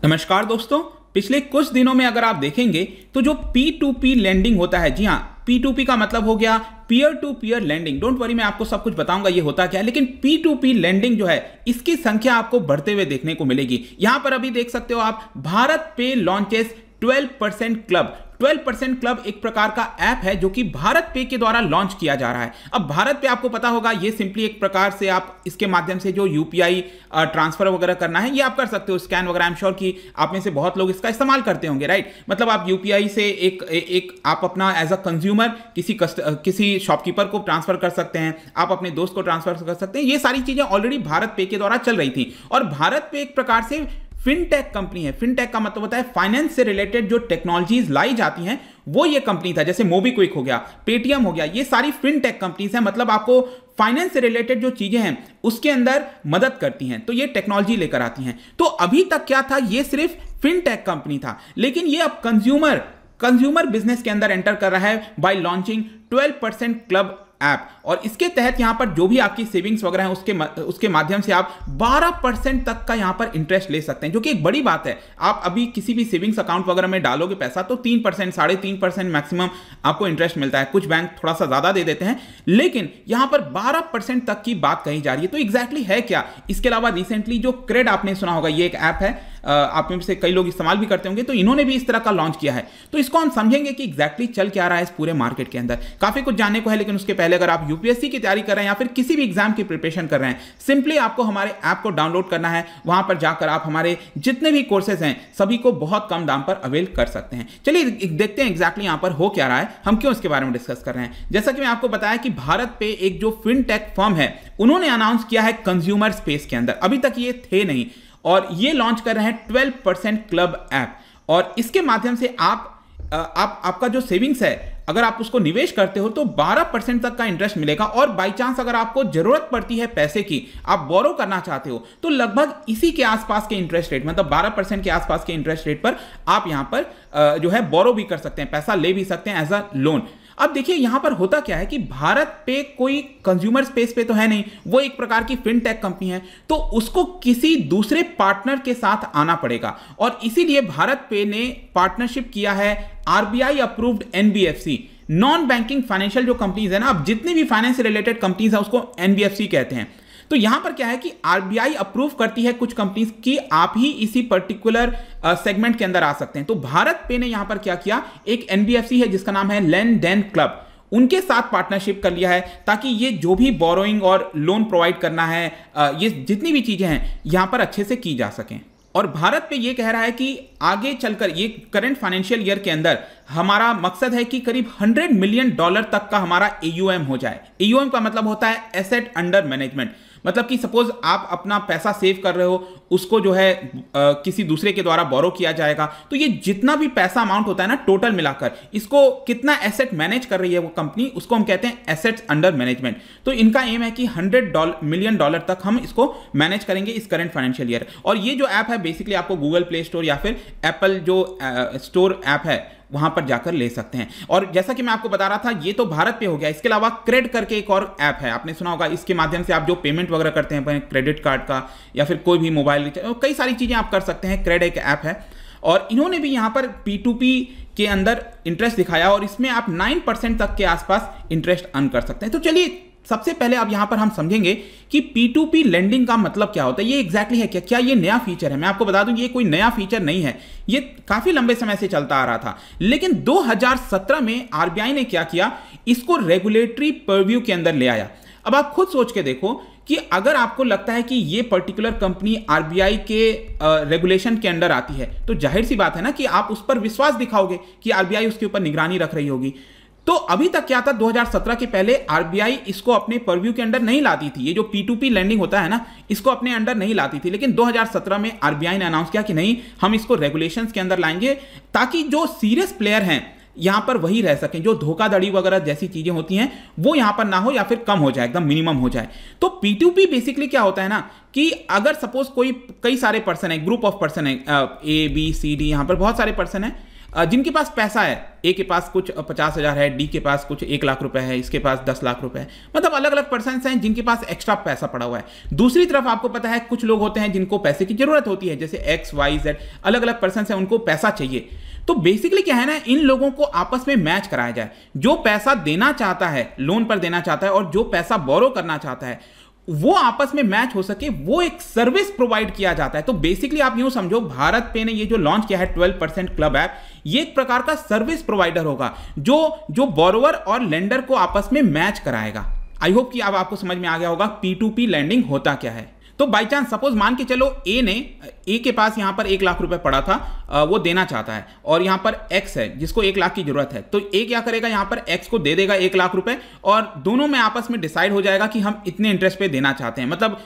नमस्कार दोस्तों, पिछले कुछ दिनों में अगर आप देखेंगे तो जो P2P लेंडिंग होता है, जी हाँ, P2P का मतलब हो गया peer to peer lending. Don't worry, मैं आपको सब कुछ बताऊंगा ये होता क्या है। लेकिन P2P लेंडिंग जो है इसकी संख्या आपको बढ़ते हुए देखने को मिलेगी। यहां पर अभी देख सकते हो आप, भारत पे लॉन्चेस 12% क्लब। 12% क्लब एक प्रकार का ऐप है जो कि भारत पे के द्वारा लॉन्च किया जा रहा है। अब भारत पे आपको पता होगा, ये सिंपली एक प्रकार से आप इसके माध्यम से जो यूपीआई ट्रांसफर वगैरह करना है ये आप कर सकते हो, स्कैन वगैरह। आई एम श्योर कि आप में से बहुत लोग इसका इस्तेमाल करते होंगे, राइट। मतलब आप यूपीआई से एक आप अपना एज अ कंज्यूमर किसी शॉपकीपर को ट्रांसफर कर सकते हैं, आप अपने दोस्त को ट्रांसफर कर सकते हैं। ये सारी चीजें ऑलरेडी भारत पे के द्वारा चल रही थी। और भारत पे एक प्रकार से फिनटेक कंपनी है। फिनटेक का मतलब होता है फाइनेंस से रिलेटेड जो टेक्नोलॉजीज लाई जाती हैं वो ये कंपनी था। जैसे मोबीक्विक हो गया, पेटीएम हो गया, ये सारी फिनटेक कंपनीज हैं। मतलब आपको फाइनेंस से रिलेटेड जो चीजें हैं उसके अंदर मदद करती हैं, तो ये टेक्नोलॉजी लेकर आती हैं। तो अभी तक क्या था, ये सिर्फ फिनटेक कंपनी था, लेकिन ये अब कंज्यूमर बिजनेस के अंदर एंटर कर रहा है बाय लॉन्चिंग 12% क्लब ऐप। और इसके तहत यहां पर जो भी आपकी सेविंग्स वगैरह है उसके माध्यम से आप 12% तक का यहां पर इंटरेस्ट ले सकते हैं, जो कि एक बड़ी बात है। आप अभी किसी भी सेविंग्स अकाउंट वगैरह में डालोगे पैसा तो 3%, 3.5% मैक्सिमम आपको इंटरेस्ट मिलता है। कुछ बैंक थोड़ा सा ज्यादा दे देते हैं, लेकिन यहां पर 12% तक की बात कही जा रही है। तो एग्जैक्टली है क्या? इसके अलावा रिसेंटली जो क्रेड आपने सुना होगा, ये एक ऐप है, आप में से कई लोग इस्तेमाल भी करते होंगे, तो इन्होंने भी इस तरह का लॉन्च किया है। तो इसको हम समझेंगे कि एग्जैक्टली चल क्या रहा है इस पूरे मार्केट के अंदर। काफी कुछ जानने को है, लेकिन उसके पहले अगर आप यूपीएससी की तैयारी कर रहे हैं या फिर किसी भी एग्जाम की प्रिपरेशन कर रहे हैं, सिंपली आपको हमारे ऐप को डाउनलोड करना है। वहां पर जाकर आप हमारे जितने भी कोर्सेज हैं सभी को बहुत कम दाम पर अवेल कर सकते हैं। चलिए देखते हैं एग्जैक्टली यहां पर हो क्या रहा है, हम क्यों इसके बारे में डिस्कस कर रहे हैं। जैसा कि मैं आपको बताया कि भारत पे एक जो फिनटेक फर्म है उन्होंने अनाउंस किया है कंज्यूमर स्पेस के अंदर, अभी तक ये थे नहीं, और ये लॉन्च कर रहे हैं 12% क्लब ऐप। और इसके माध्यम से आपका जो सेविंग्स है अगर आप उसको निवेश करते हो तो 12% तक का इंटरेस्ट मिलेगा। और बाई चांस अगर आपको जरूरत पड़ती है पैसे की, आप बोरो करना चाहते हो, तो लगभग इसी के आसपास के इंटरेस्ट रेट, मतलब 12% के आसपास के इंटरेस्ट रेट पर आप यहां पर जो है बोरो भी कर सकते हैं, पैसा ले भी सकते हैं एज अ लोन। अब देखिए यहां पर होता क्या है कि भारत पे कोई कंज्यूमर स्पेस पे तो है नहीं, वो एक प्रकार की फिनटेक कंपनी है, तो उसको किसी दूसरे पार्टनर के साथ आना पड़ेगा। और इसीलिए भारत पे ने पार्टनरशिप किया है RBI approved NBFC, non banking financial जो कंपनीज है ना, अब जितनी भी फाइनेंस से रिलेटेड कंपनीज है उसको एनबीएफसी कहते हैं। तो यहां पर क्या है कि आरबीआई अप्रूव करती है कुछ कंपनीज की आप ही इसी पर्टिकुलर सेगमेंट के अंदर आ सकते हैं। तो भारत पे ने यहां पर क्या किया, एक एनबीएफसी है जिसका नाम है लेनदेन क्लब, उनके साथ पार्टनरशिप कर लिया है ताकि ये जो भी बोरोइंग और लोन प्रोवाइड करना है, ये जितनी भी चीजें हैं यहां पर अच्छे से की जा सकें। और भारत पे ये कह रहा है कि आगे चलकर ये करंट फाइनेंशियल ईयर के अंदर हमारा मकसद है कि करीब $100 मिलियन तक का हमारा एयूएम हो जाए। एयूएम का मतलब होता है एसेट अंडर मैनेजमेंट। मतलब कि सपोज आप अपना पैसा सेव कर रहे हो, उसको जो है किसी दूसरे के द्वारा बोरो किया जाएगा, तो ये जितना भी पैसा अमाउंट होता है ना टोटल मिलाकर, इसको कितना एसेट मैनेज कर रही है वो कंपनी, उसको हम कहते हैं एसेट्स अंडर मैनेजमेंट। तो इनका एम है कि $100 मिलियन तक हम इसको मैनेज करेंगे इस करंट फाइनेंशियल ईयर। और ये जो ऐप है बेसिकली आपको गूगल प्ले स्टोर या फिर एप्पल जो स्टोर ऐप है वहां पर जाकर ले सकते हैं। और जैसा कि मैं आपको बता रहा था, ये तो भारत पे हो गया। इसके अलावा क्रेड करके एक और ऐप है, आपने सुना होगा। इसके माध्यम से आप जो पेमेंट वगैरह करते हैं क्रेडिट कार्ड का या फिर कोई भी मोबाइल, कई सारी चीजें आप कर सकते हैं। क्रेड एक ऐप है और इन्होंने भी यहां पर P2P के अंदर इंटरेस्ट दिखाया और इसमें आप 9% तक के आसपास इंटरेस्ट अर्न कर सकते हैं। तो चलिए सबसे पहले अब यहां पर हम समझेंगे कि P2P लेंडिंग का मतलब क्या होता है, ये एग्जैक्टली है क्या ये नया फीचर है। मैं आपको बता दूं ये कोई नया फीचर नहीं है, ये काफी लंबे समय से चलता आ रहा था। लेकिन 2017 में आरबीआई ने क्या किया, इसको रेगुलेटरी परव्यू के अंदर ले आया। अब आप खुद सोच के देखो कि अगर आपको लगता है कि ये पर्टिकुलर कंपनी आरबीआई के रेगुलेशन के अंडर आती है, तो जाहिर सी बात है ना कि आप उस पर विश्वास दिखाओगे कि आरबीआई उसके ऊपर निगरानी रख रही होगी। तो अभी तक क्या था, 2017 के पहले आरबीआई इसको अपने परव्यू के अंडर नहीं लाती थी। ये जो P2P लेंडिंग होता है ना, इसको अपने अंडर नहीं लाती थी। लेकिन 2017 में आरबीआई ने अनाउंस किया कि नहीं, हम इसको रेगुलेशंस के अंदर लाएंगे ताकि जो सीरियस प्लेयर हैं यहां पर वही रह सकें, जो धोखाधड़ी वगैरह जैसी चीजें होती हैं वो यहां पर ना हो या फिर कम हो जाए, एकदम मिनिमम हो जाए। तो P2P बेसिकली क्या होता है ना कि अगर सपोज कई सारे पर्सन है, ग्रुप ऑफ पर्सन है, A B C D, यहां पर बहुत सारे पर्सन है, जिनके पास पैसा है, ए के पास कुछ 50,000 है, डी के पास कुछ 1 लाख रुपए है, इसके पास 10 लाख रुपए है, मतलब अलग अलग पर्सन्स हैं जिनके पास एक्स्ट्रा पैसा पड़ा हुआ है। दूसरी तरफ आपको पता है कुछ लोग होते हैं जिनको पैसे की जरूरत होती है, जैसे एक्स वाई जेड, अलग अलग पर्सन्स हैं, उनको पैसा चाहिए। तो बेसिकली क्या है ना, इन लोगों को आपस में मैच कराया जाए। जो पैसा देना चाहता है, लोन पर देना चाहता है, और जो पैसा बोरो करना चाहता है, वो आपस में मैच हो सके, वो एक सर्विस प्रोवाइड किया जाता है। तो बेसिकली आप यूं समझो, भारत पे ने ये जो लॉन्च किया है 12% क्लब ऐप, ये एक प्रकार का सर्विस प्रोवाइडर होगा जो बोरोवर और लेंडर को आपस में मैच कराएगा। आई होप कि अब आपको समझ में आ गया होगा P2P लैंडिंग होता क्या है। तो बाई चांस सपोज मान के चलो ए के पास यहां पर 1 लाख रुपए पड़ा था, वो देना चाहता है, और यहां पर एक्स है जिसको 1 लाख की जरूरत है। तो ए क्या करेगा, यहां पर एक्स को दे देगा 1 लाख रुपए, और दोनों में आपस में डिसाइड हो जाएगा कि हम इतने इंटरेस्ट पे देना चाहते हैं। मतलब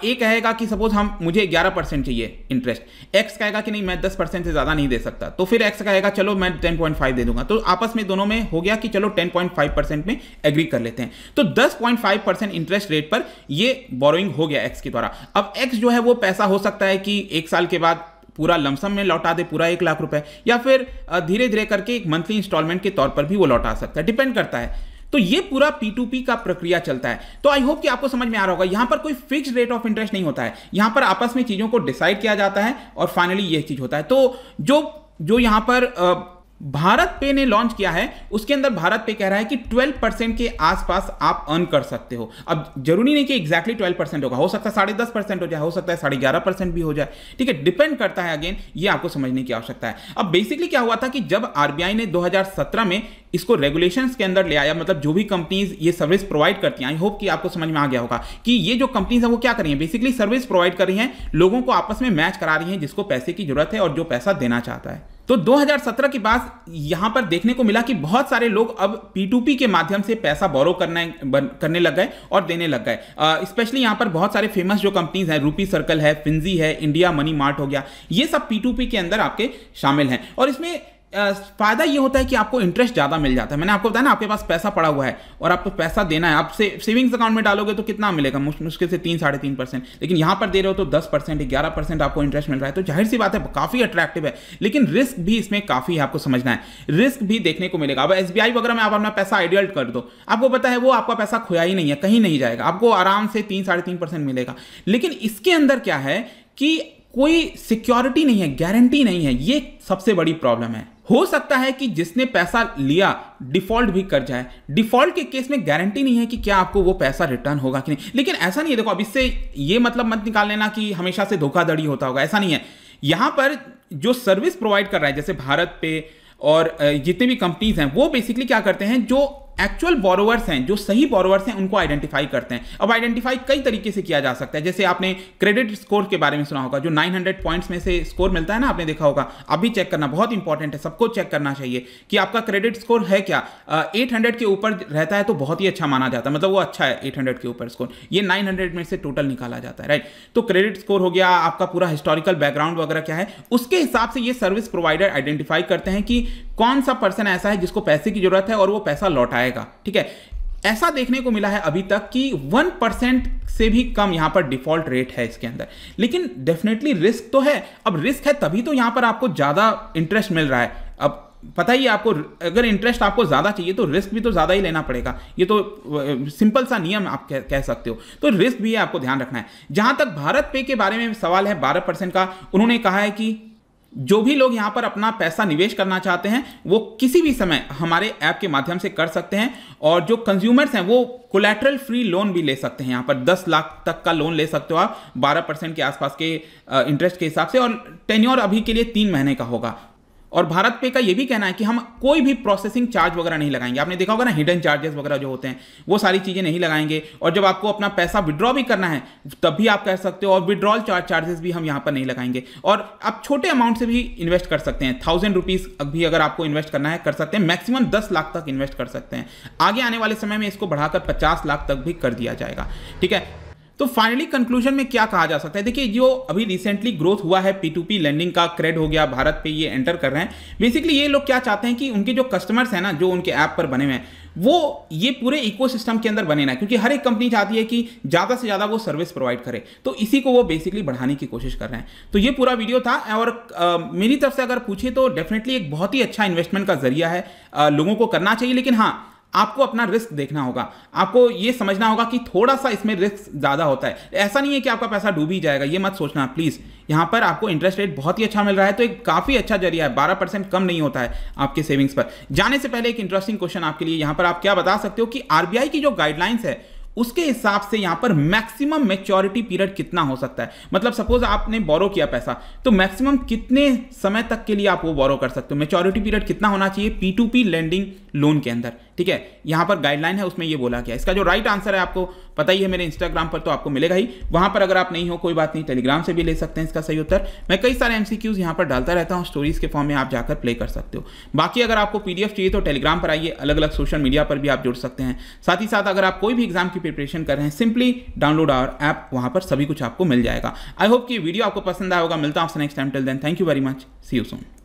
ए कहेगा कि सपोज मुझे 11% चाहिए इंटरेस्ट, एक्स कहेगा कि नहीं मैं 10% से ज्यादा नहीं दे सकता, तो फिर एक्स कहेगा चलो मैं 10.5 दे दूंगा। तो आपस में दोनों में हो गया कि चलो 10.5% में एग्री कर लेते हैं। तो 10.5% इंटरेस्ट रेट पर ये बोरोइंग हो गया एक्स के द्वारा। अब एक्स जो है वो पैसा हो सकता है कि 1 साल के बाद पूरा लमसम में लौटा दे, पूरा 1 लाख रुपए, या फिर धीरे धीरे करके एक मंथली इंस्टॉलमेंट के तौर पर भी वो लौटा सकता है, डिपेंड करता है। तो ये पूरा P2P का प्रक्रिया चलता है। तो आई होप कि आपको समझ में आ रहा होगा, यहां पर कोई फिक्स रेट ऑफ इंटरेस्ट नहीं होता है, यहां पर आपस में चीजों को डिसाइड किया जाता है और फाइनली ये चीज होता है। तो जो यहां पर भारत पे ने लॉन्च किया है, उसके अंदर भारत पे कह रहा है कि 12% के आसपास आप अर्न कर सकते हो। अब जरूरी नहीं कि एग्जैक्टली 12% होगा, हो सकता है 10.5% हो जाए, हो सकता है 11.5% भी हो जाए, ठीक है, डिपेंड करता है। अगेन ये आपको समझने की आवश्यकता है। अब बेसिकली क्या हुआ था कि जब आरबीआई ने 2017 में इसको रेगुलेशंस के अंदर ले आया, मतलब जो भी कंपनीज ये सर्विस प्रोवाइड करती हैं, आई होप कि आपको समझ में आ गया होगा कि ये जो कंपनीज हैं वो क्या कर रही हैं, बेसिकली सर्विस प्रोवाइड कर रही हैं, लोगों को आपस में मैच करा रही हैं जिसको पैसे की जरूरत है और जो पैसा देना चाहता है। तो 2017 के बाद यहां पर देखने को मिला कि बहुत सारे लोग अब P2P के माध्यम से पैसा बोरो करने लग गए और देने लग गए। स्पेशली यहां पर बहुत सारे फेमस जो कंपनीज हैं, रूपी सर्कल है, फिंजी है, इंडिया मनी मार्ट हो गया, ये सब P2P के अंदर आपके शामिल हैं। और इसमें फायदा ये होता है कि आपको इंटरेस्ट ज्यादा मिल जाता है। मैंने आपको बताया ना, आपके पास पैसा पड़ा हुआ है और आपको पैसा देना है, आप सेविंग्स अकाउंट में डालोगे तो कितना मिलेगा, मुश्किल से 3-3.5%, लेकिन यहां पर दे रहे हो तो 10% 11% आपको इंटरेस्ट मिल रहा है। तो जाहिर सी बात है काफी अट्रैक्टिव है, लेकिन रिस्क भी इसमें काफी है, आपको समझना है, रिस्क भी देखने को मिलेगा। अब SBI वगैरह में आप अपना पैसा आइडियल कर दो, आपको पता है वो आपका पैसा खोया ही नहीं है, कहीं नहीं जाएगा, आपको आराम से 3-3.5% मिलेगा। लेकिन इसके अंदर क्या है कि कोई सिक्योरिटी नहीं है, गारंटी नहीं है, ये सबसे बड़ी प्रॉब्लम है। हो सकता है कि जिसने पैसा लिया डिफॉल्ट भी कर जाए, डिफॉल्ट के केस में गारंटी नहीं है कि क्या आपको वो पैसा रिटर्न होगा कि नहीं। लेकिन ऐसा नहीं है, देखो अब इससे ये मतलब मत निकाल लेना कि हमेशा से धोखाधड़ी होता होगा, ऐसा नहीं है। यहां पर जो सर्विस प्रोवाइड कर रहा है, जैसे भारत पे और जितने भी कंपनीज हैं, वो बेसिकली क्या करते हैं, जो एक्चुअल बोरोवर्स हैं, जो सही बोरोवर्स हैं, उनको आइडेंटिफाई करते हैं। अब आइडेंटिफाई कई तरीके से किया जा सकता है, जैसे आपने क्रेडिट स्कोर के बारे में सुना होगा, जो 900 पॉइंट्स में से स्कोर मिलता है ना, आपने देखा होगा, आप भी चेक करना, बहुत इंपॉर्टेंट है, सबको चेक करना चाहिए कि आपका क्रेडिट स्कोर है क्या। 800 के ऊपर रहता है तो बहुत ही अच्छा माना जाता है, मतलब वो अच्छा है 800 के ऊपर स्कोर, ये 900 में से टोटल निकाला जाता है, राइट। तो क्रेडिट स्कोर हो गया, आपका पूरा हिस्टोरिकल बैकग्राउंड वगैरह क्या है, उसके हिसाब से ये सर्विस प्रोवाइडर आइडेंटिफाई करते हैं कि कौन सा पर्सन ऐसा है जिसको पैसे की जरूरत है और वो पैसा लौटाएगा, ठीक है। ऐसा देखने को मिला है अभी तक कि 1% से भी कम यहां पर डिफॉल्ट रेट है इसके अंदर, लेकिन डेफिनेटली रिस्क तो है। अब रिस्क है तभी तो यहां पर आपको ज्यादा इंटरेस्ट मिल रहा है। अब पता ही आपको, अगर इंटरेस्ट आपको ज्यादा चाहिए तो रिस्क भी तो ज्यादा ही लेना पड़ेगा, ये तो सिंपल सा नियम आप कह सकते हो। तो रिस्क भी है, आपको ध्यान रखना है। जहां तक भारत पे के बारे में सवाल है 12% का, उन्होंने कहा है कि जो भी लोग यहां पर अपना पैसा निवेश करना चाहते हैं वो किसी भी समय हमारे ऐप के माध्यम से कर सकते हैं, और जो कंज्यूमर्स हैं वो कोलैटरल फ्री लोन भी ले सकते हैं। यहां पर 10 लाख तक का लोन ले सकते हो आप 12% के आसपास के इंटरेस्ट के हिसाब से, और टेन्योर अभी के लिए 3 महीने का होगा। और भारत पे का ये भी कहना है कि हम कोई भी प्रोसेसिंग चार्ज वगैरह नहीं लगाएंगे। आपने देखा होगा ना, हिडन चार्जेस वगैरह जो होते हैं, वो सारी चीजें नहीं लगाएंगे। और जब आपको अपना पैसा विड्रॉ भी करना है तब भी आप कह सकते हो, और विड्रॉल चार्जेस भी हम यहाँ पर नहीं लगाएंगे। और आप छोटे अमाउंट से भी इन्वेस्ट कर सकते हैं, 1000 रुपीज भी अगर आपको इन्वेस्ट करना है कर सकते हैं, मैक्सिमम 10 लाख तक इन्वेस्ट कर सकते हैं। आगे आने वाले समय में इसको बढ़ाकर 50 लाख तक भी कर दिया जाएगा, ठीक है। तो फाइनली कंक्लूजन में क्या कहा जा सकता है, देखिए जो अभी रिसेंटली ग्रोथ हुआ है P2P लेंडिंग का, क्रेड हो गया, भारत पे ये एंटर कर रहे हैं। बेसिकली ये लोग क्या चाहते हैं कि उनके जो कस्टमर्स हैं ना, जो उनके ऐप पर बने हुए हैं, वो ये पूरे इकोसिस्टम के अंदर बने ना, क्योंकि हर एक कंपनी चाहती है कि ज़्यादा से ज़्यादा वो सर्विस प्रोवाइड करे, तो इसी को वो बेसिकली बढ़ाने की कोशिश कर रहे हैं। तो ये पूरा वीडियो था, और मेरी तरफ से अगर पूछे तो डेफिनेटली एक बहुत ही अच्छा इन्वेस्टमेंट का जरिया है, लोगों को करना चाहिए। लेकिन हाँ, आपको अपना रिस्क देखना होगा, आपको ये समझना होगा कि थोड़ा सा इसमें रिस्क ज़्यादा होता है। ऐसा नहीं है कि आपका पैसा डूब ही जाएगा, ये मत सोचना प्लीज़। यहाँ पर आपको इंटरेस्ट रेट बहुत ही अच्छा मिल रहा है, तो एक काफ़ी अच्छा जरिया है, 12% कम नहीं होता है आपके सेविंग्स पर। जाने से पहले एक इंटरेस्टिंग क्वेश्चन आपके लिए, यहाँ पर आप क्या बता सकते हो कि आरबीआई की जो गाइडलाइंस है उसके हिसाब से यहां पर मैक्सिमम मैच्योरिटी पीरियड कितना हो सकता है। मतलब सपोज आपने बोरो किया पैसा, तो मैक्सिमम कितने समय तक के लिए आप वो बोरो कर सकते हो, मैच्योरिटी पीरियड कितना होना चाहिए P2P लेंडिंग लोन के अंदर, ठीक है। यहां पर गाइडलाइन है, उसमें ये बोला गया। इसका जो राइट आंसर है आपको पता ही है, मेरे इंस्टाग्राम पर तो आपको मिलेगा ही, वहां पर अगर आप नहीं हो कोई बात नहीं, टेलीग्राम से भी ले सकते हैं इसका सही उत्तर। मैं कई सारे MCQs यहां पर डालता रहता हूं, स्टोरीज के फॉर्म में आप जाकर प्ले कर सकते हो। बाकी अगर आपको PDF चाहिए तो टेलीग्राम पर आइए, अलग अलग सोशल मीडिया पर भी आप जुड़ सकते हैं। साथ ही साथ अगर आप कोई भी एग्जाम की प्रिपरेशन कर रहे हैं, सिंपली डाउनलोड आवर ऐप, वहां पर सभी कुछ आपको मिल जाएगा। आई होप कि वीडियो आपको पसंद आया होगा। मिलता हूं आपसे next time, till then thank you very much, see you soon.